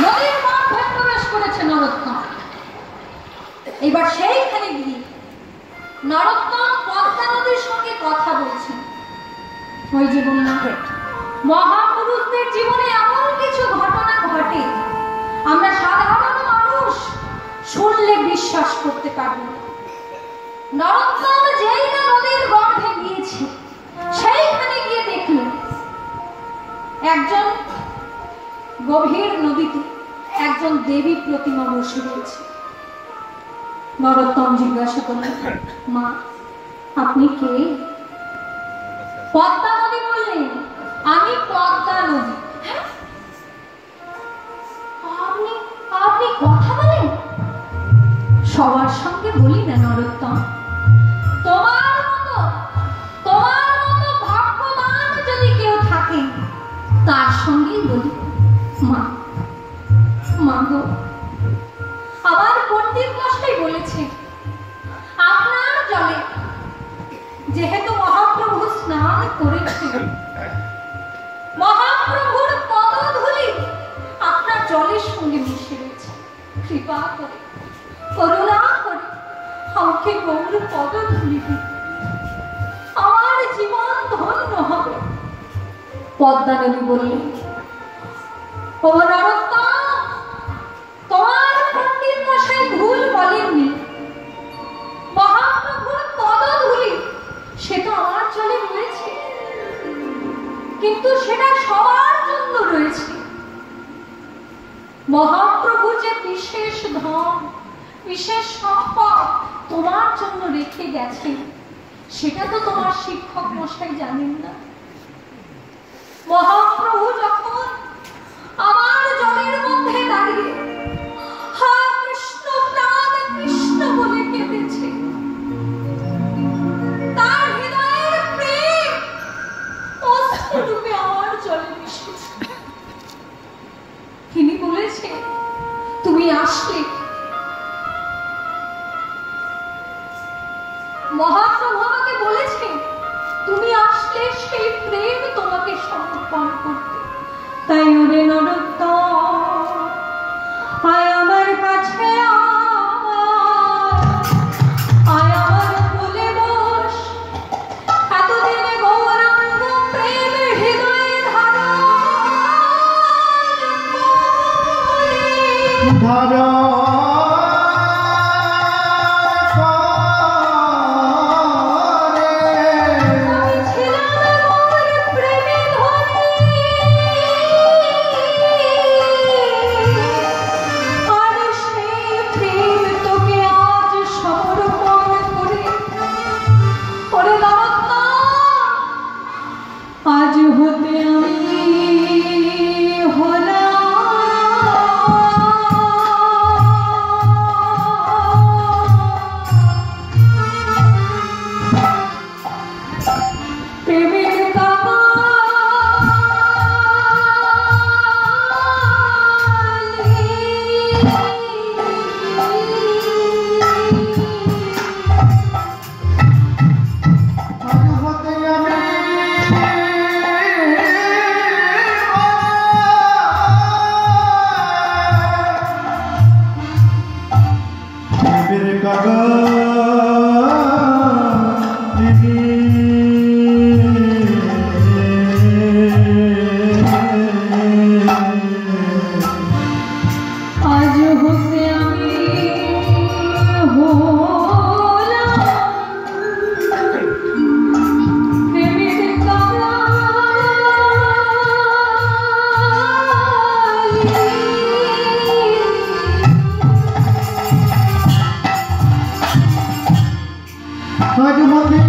নদীর গর্ভে প্রবেশ করেছে নরোত্তম। এবার সেইখানে গিয়ে নরোত্তম পদ্মা নদীর সঙ্গে কথা বলছেন। ওই যে বললাম মহাপুরুষদের জীবনে এমন কিছু ঘটনা ঘটে আমরা সাধারণ মানুষ শুনলে বিশ্বাস করতে পারবো না। নরোত্তম যেই না নদীর গর্ভে গিয়েছে সেইখানে গিয়ে দেখলেন একজন গভীর নদীতে একজন দেবী প্রতিমা বসে রয়েছে। নরোত্তম জিজ্ঞাসা করলেন, মা আপনি কে? পদ্মা নদী বললেন, আমি পদ্মা নদী। আপনি আপনি কথা বলেন? সবার সঙ্গে বলি না নরোত্তম, তোমার মতো ভাগ্যবান যদি কেউ থাকে তার সঙ্গেই বলি। মা গো, আমার পণ্ডিত মশাই বলেছে আপনার জলে যেহেতু মহাপ্রভু স্নান করেছেন, মহাপ্রভুর পদধূলি আপনার জলের সঙ্গে মিশে রয়েছে। কৃপা করে করুণা করে আমাকে গৌর পদধূলি দিন, আমার জীবন ধন্য হবে। পদ্মা নদী বললেন, ও নরোত্তম, তোমার পণ্ডিত মশাই ভুল বলেননি। মহাপ্রভুর পদধূলি সে তো আমার জলে রয়েছে, কিন্তু সেটা সবার জন্য রয়েছে। মহাপ্রভু যে বিশেষ ধন বিশেষ সম্পদ তোমার জন্য রেখে গেছেন সেটা তো তোমার শিক্ষক মশাই জানেন না। মহাপ্রভু যখন আমার জলের মধ্যে দাঁড়িয়ে হা কৃষ্ণ প্রাণ কৃষ্ণ বলে কেঁদেছে, তার হৃদয়ের প্রেম অশ্রুরূপে আমার জলে মিশেছে। তিনি বলেছে তুমি আসলে, মহাপ্রভু আমাকে বলেছে তুমি আসলে সেই প্রেম তোমাকে সমর্পণ করতে। তাই ওরে নরোত্তম, আয় আমার কাছে, আয় আমার কোলে বস, এতদিনে গৌরাঙ্গ প্রেম হৃদয়ে ধারণ Pode